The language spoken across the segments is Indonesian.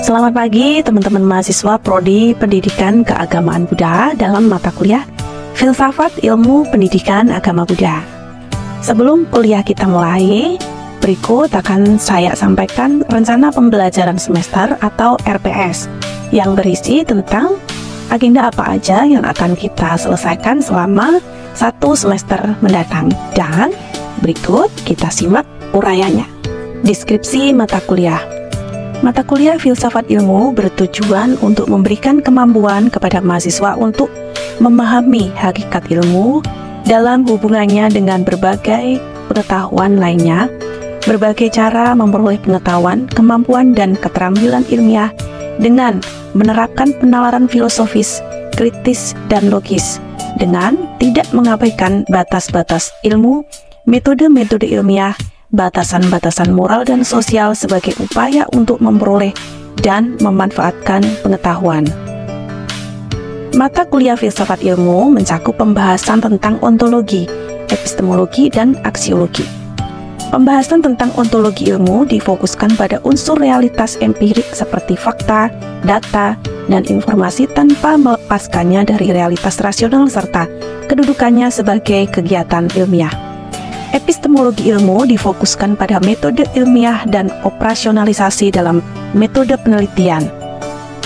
Selamat pagi teman-teman mahasiswa Prodi Pendidikan Keagamaan Buddha dalam mata kuliah Filsafat Ilmu Pendidikan Agama Buddha. Sebelum kuliah kita mulai, berikut akan saya sampaikan rencana pembelajaran semester atau RPS yang berisi tentang agenda apa aja yang akan kita selesaikan selama satu semester mendatang. Dan berikut kita simak uraiannya. Deskripsi mata kuliah. Mata kuliah Filsafat Ilmu bertujuan untuk memberikan kemampuan kepada mahasiswa untuk memahami hakikat ilmu dalam hubungannya dengan berbagai pengetahuan lainnya, berbagai cara memperoleh pengetahuan, kemampuan, dan keterampilan ilmiah dengan menerapkan penalaran filosofis, kritis, dan logis, dengan tidak mengabaikan batas-batas ilmu, metode-metode ilmiah, batasan-batasan moral dan sosial sebagai upaya untuk memperoleh dan memanfaatkan pengetahuan. Mata kuliah Filsafat Ilmu mencakup pembahasan tentang ontologi, epistemologi, dan aksiologi. Pembahasan tentang ontologi ilmu difokuskan pada unsur realitas empirik seperti fakta, data, dan informasi tanpa melepaskannya dari realitas rasional serta kedudukannya sebagai kegiatan ilmiah. Epistemologi ilmu difokuskan pada metode ilmiah dan operasionalisasi dalam metode penelitian.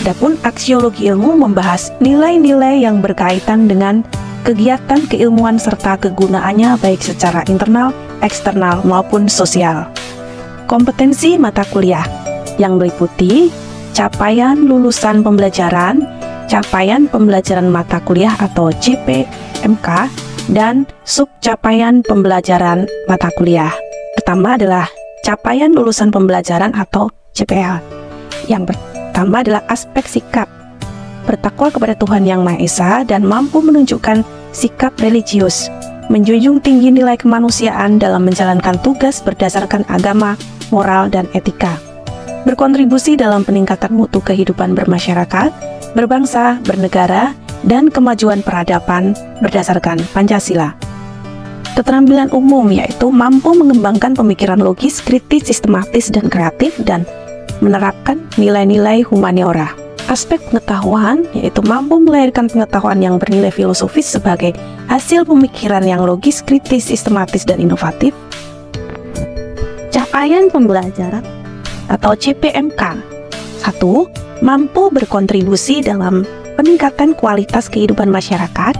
Adapun aksiologi ilmu membahas nilai-nilai yang berkaitan dengan kegiatan keilmuan serta kegunaannya baik secara internal, eksternal, maupun sosial. Kompetensi mata kuliah yang meliputi capaian lulusan pembelajaran, capaian pembelajaran mata kuliah atau CPMK, dan subcapaian pembelajaran mata kuliah. Pertama adalah capaian lulusan pembelajaran atau CPL. Yang pertama adalah aspek sikap, bertakwa kepada Tuhan Yang Maha Esa dan mampu menunjukkan sikap religius, menjunjung tinggi nilai kemanusiaan dalam menjalankan tugas berdasarkan agama, moral, dan etika, berkontribusi dalam peningkatan mutu kehidupan bermasyarakat, berbangsa, bernegara, dan kemajuan peradaban berdasarkan Pancasila. Keterampilan umum yaitu mampu mengembangkan pemikiran logis, kritis, sistematis, dan kreatif, dan menerapkan nilai-nilai humaniora. Aspek pengetahuan yaitu mampu melahirkan pengetahuan yang bernilai filosofis sebagai hasil pemikiran yang logis, kritis, sistematis, dan inovatif. Capaian pembelajaran atau CPMK. 1. Mampu berkontribusi dalam peningkatan kualitas kehidupan masyarakat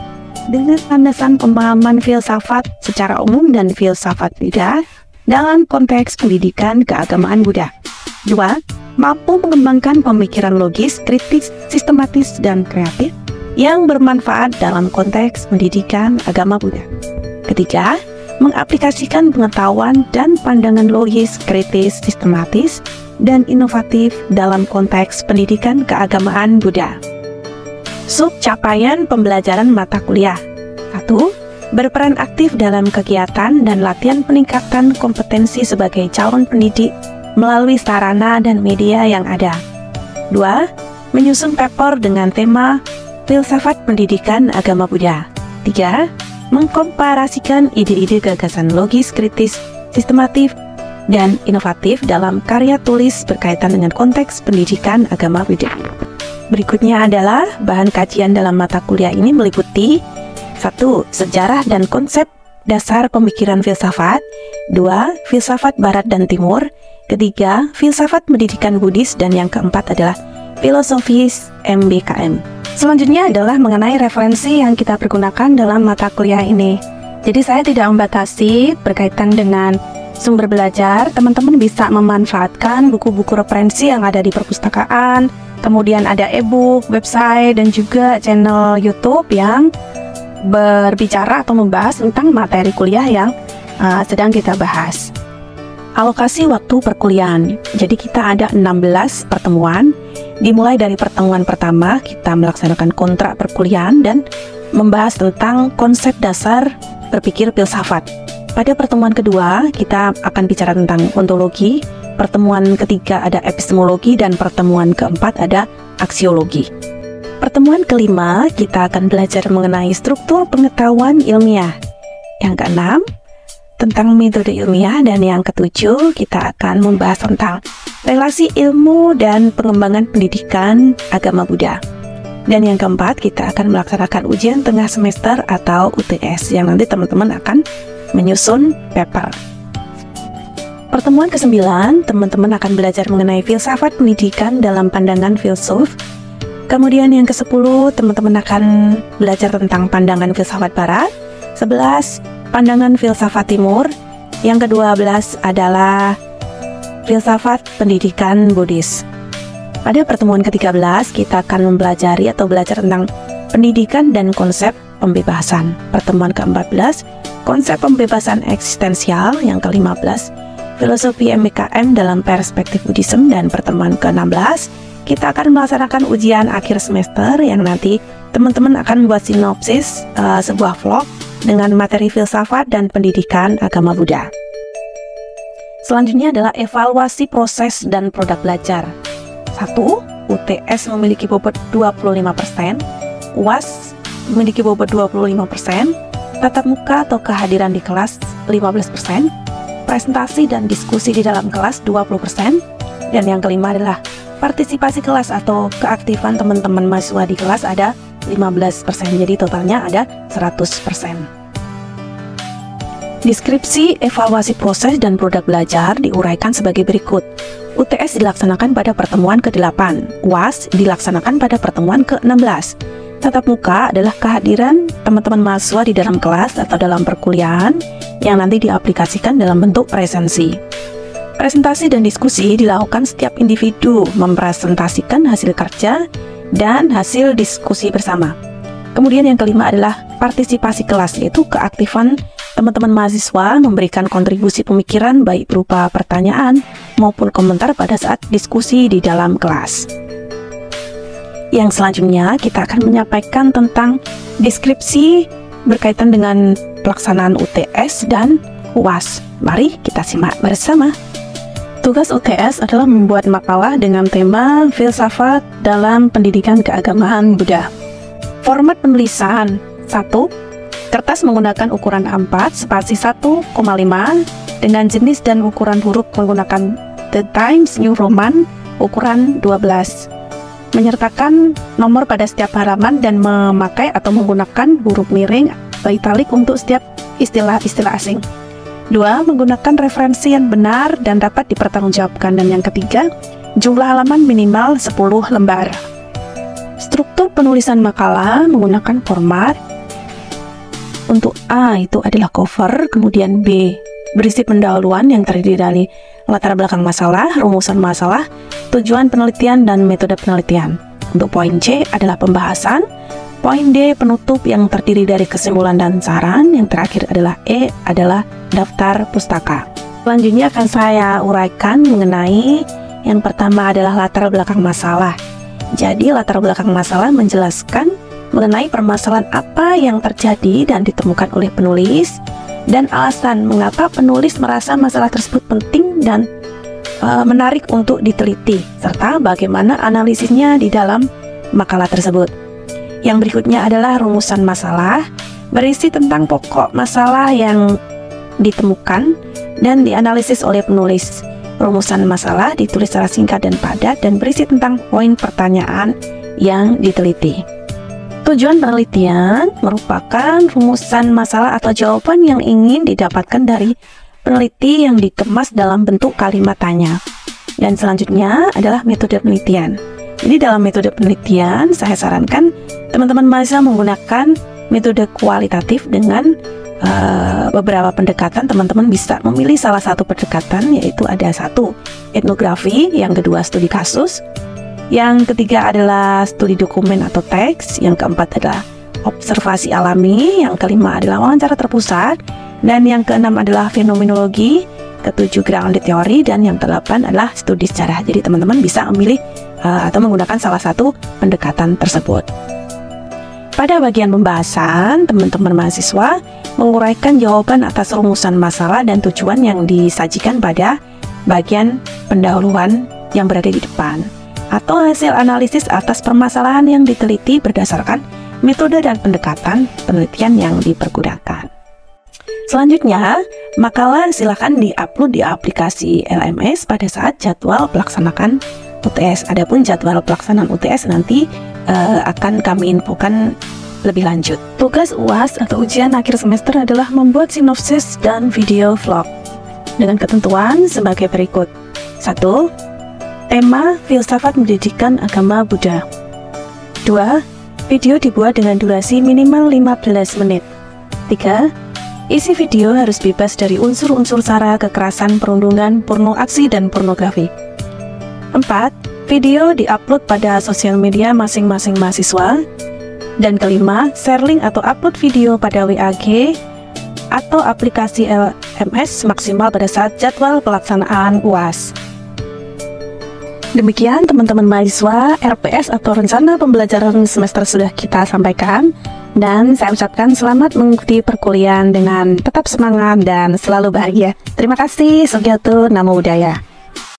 dengan landasan pemahaman filsafat secara umum dan filsafat Buddha dalam konteks pendidikan keagamaan Buddha. 2. Mampu mengembangkan pemikiran logis, kritis, sistematis, dan kreatif yang bermanfaat dalam konteks pendidikan agama Buddha. 3. Mengaplikasikan pengetahuan dan pandangan logis, kritis, sistematis, dan inovatif dalam konteks pendidikan keagamaan Buddha. Subcapaian pembelajaran mata kuliah. 1. Berperan aktif dalam kegiatan dan latihan peningkatan kompetensi sebagai calon pendidik melalui sarana dan media yang ada. 2. Menyusun paper dengan tema Filsafat Pendidikan Agama Buddha. 3. Mengkomparasikan ide-ide gagasan logis, kritis, sistematif, dan inovatif dalam karya tulis berkaitan dengan konteks pendidikan agama Buddha. Berikutnya adalah bahan kajian dalam mata kuliah ini meliputi 1. Sejarah dan konsep dasar pemikiran filsafat. 2. Filsafat Barat dan Timur. 3. Filsafat pendidikan Buddhis. Dan yang keempat adalah filosofis MBKM. Selanjutnya adalah mengenai referensi yang kita pergunakan dalam mata kuliah ini. Jadi saya tidak membatasi berkaitan dengan sumber belajar. Teman-teman bisa memanfaatkan buku-buku referensi yang ada di perpustakaan, kemudian ada e-book, website, dan juga channel YouTube yang berbicara atau membahas tentang materi kuliah yang sedang kita bahas. Alokasi waktu perkuliahan. Jadi kita ada 16 pertemuan. Dimulai dari pertemuan pertama, kita melaksanakan kontrak perkuliahan dan membahas tentang konsep dasar berpikir filsafat. Pada pertemuan kedua, kita akan bicara tentang ontologi. Pertemuan ketiga ada epistemologi, dan pertemuan keempat ada aksiologi. Pertemuan kelima, kita akan belajar mengenai struktur pengetahuan ilmiah. Yang keenam, tentang metode ilmiah, dan yang ketujuh kita akan membahas tentang relasi ilmu dan pengembangan pendidikan agama Buddha. Dan yang keempat kita akan melaksanakan ujian tengah semester atau UTS yang nanti teman-teman akan menyusun paper. Pertemuan ke-9, teman-teman akan belajar mengenai filsafat pendidikan dalam pandangan filsuf. Kemudian yang ke-10, teman-teman akan belajar tentang pandangan filsafat barat. 11, pandangan filsafat timur. Yang ke-12 adalah filsafat pendidikan Buddhis. Pada pertemuan ke-13, kita akan mempelajari atau belajar tentang pendidikan dan konsep pembebasan. Pertemuan ke-14, konsep pembebasan eksistensial. Yang ke-15, filosofi MBKM dalam perspektif Buddhism. Dan pertemuan ke-16, kita akan melaksanakan ujian akhir semester yang nanti teman-teman akan membuat sinopsis sebuah vlog dengan materi filsafat dan pendidikan agama Buddha. Selanjutnya adalah evaluasi proses dan produk belajar. 1. UTS memiliki bobot 25%, UAS memiliki bobot 25%, tatap muka atau kehadiran di kelas 15%, presentasi dan diskusi di dalam kelas 20%, dan yang kelima adalah partisipasi kelas atau keaktifan teman-teman mahasiswa di kelas ada 15%, jadi totalnya ada 100%. Deskripsi evaluasi proses dan produk belajar diuraikan sebagai berikut. UTS dilaksanakan pada pertemuan ke-8, UAS dilaksanakan pada pertemuan ke-16. Tatap muka adalah kehadiran teman-teman mahasiswa di dalam kelas atau dalam perkuliahan yang nanti diaplikasikan dalam bentuk presensi. Presentasi dan diskusi dilakukan setiap individu mempresentasikan hasil kerja dan hasil diskusi bersama. Kemudian yang kelima adalah partisipasi kelas, yaitu keaktifan teman-teman mahasiswa memberikan kontribusi pemikiran baik berupa pertanyaan maupun komentar pada saat diskusi di dalam kelas. Yang selanjutnya kita akan menyampaikan tentang deskripsi berkaitan dengan pelaksanaan UTS dan UAS. Mari kita simak bersama. Tugas UTS adalah membuat makalah dengan tema filsafat dalam pendidikan keagamaan Buddha. Format penulisan: 1. Kertas menggunakan ukuran A4 spasi 1,5 dengan jenis dan ukuran huruf menggunakan The Times New Roman ukuran 12. Menyertakan nomor pada setiap halaman dan memakai atau menggunakan huruf miring atau italik untuk setiap istilah-istilah asing. 2. Menggunakan referensi yang benar dan dapat dipertanggungjawabkan. Dan yang ketiga, jumlah halaman minimal 10 lembar. Struktur penulisan makalah menggunakan format. Untuk A itu adalah cover, kemudian B berisi pendahuluan yang terdiri dari latar belakang masalah, rumusan masalah, tujuan penelitian, dan metode penelitian. Untuk poin C adalah pembahasan. Poin D penutup yang terdiri dari kesimpulan dan saran. Yang terakhir adalah E adalah daftar pustaka. Selanjutnya akan saya uraikan mengenai yang pertama adalah latar belakang masalah. Jadi latar belakang masalah menjelaskan mengenai permasalahan apa yang terjadi dan ditemukan oleh penulis, dan alasan mengapa penulis merasa masalah tersebut penting dan menarik untuk diteliti, serta bagaimana analisisnya di dalam makalah tersebut. Yang berikutnya adalah rumusan masalah, berisi tentang pokok masalah yang ditemukan dan dianalisis oleh penulis. Rumusan masalah ditulis secara singkat dan padat dan berisi tentang poin pertanyaan yang diteliti. Tujuan penelitian merupakan rumusan masalah atau jawaban yang ingin didapatkan dari peneliti yang dikemas dalam bentuk kalimat tanya. Dan selanjutnya adalah metode penelitian. Jadi dalam metode penelitian saya sarankan teman-teman mahasiswa menggunakan metode kualitatif dengan beberapa pendekatan. Teman-teman bisa memilih salah satu pendekatan, yaitu ada 1 etnografi, yang kedua studi kasus, yang ketiga adalah studi dokumen atau teks, yang keempat adalah observasi alami, yang kelima adalah wawancara terpusat, dan yang keenam adalah fenomenologi, ketujuh grounded theory, dan yang ke-8 adalah studi sejarah. Jadi teman-teman bisa memilih atau menggunakan salah satu pendekatan tersebut. Pada bagian pembahasan, teman-teman mahasiswa menguraikan jawaban atas rumusan masalah dan tujuan yang disajikan pada bagian pendahuluan yang berada di depan, atau hasil analisis atas permasalahan yang diteliti berdasarkan metode dan pendekatan penelitian yang dipergunakan. Selanjutnya, makalah silakan di-upload di aplikasi LMS pada saat jadwal pelaksanakan UTS. Adapun jadwal pelaksanaan UTS nanti akan kami infokan lebih lanjut. Tugas UAS atau ujian akhir semester adalah membuat sinopsis dan video vlog dengan ketentuan sebagai berikut. 1. Tema filsafat pendidikan agama Buddha. 2. Video dibuat dengan durasi minimal 15 menit. 3. Isi video harus bebas dari unsur-unsur sara, kekerasan, perundungan, porno aksi, dan pornografi. 4. Video diupload pada sosial media masing-masing mahasiswa. Dan kelima, share link atau upload video pada WAG atau aplikasi LMS maksimal pada saat jadwal pelaksanaan UAS. Demikian teman-teman mahasiswa, RPS atau rencana pembelajaran semester sudah kita sampaikan. Dan saya ucapkan selamat mengikuti perkuliahan dengan tetap semangat dan selalu bahagia. Terima kasih, Sugiyato Namo Buddhaya.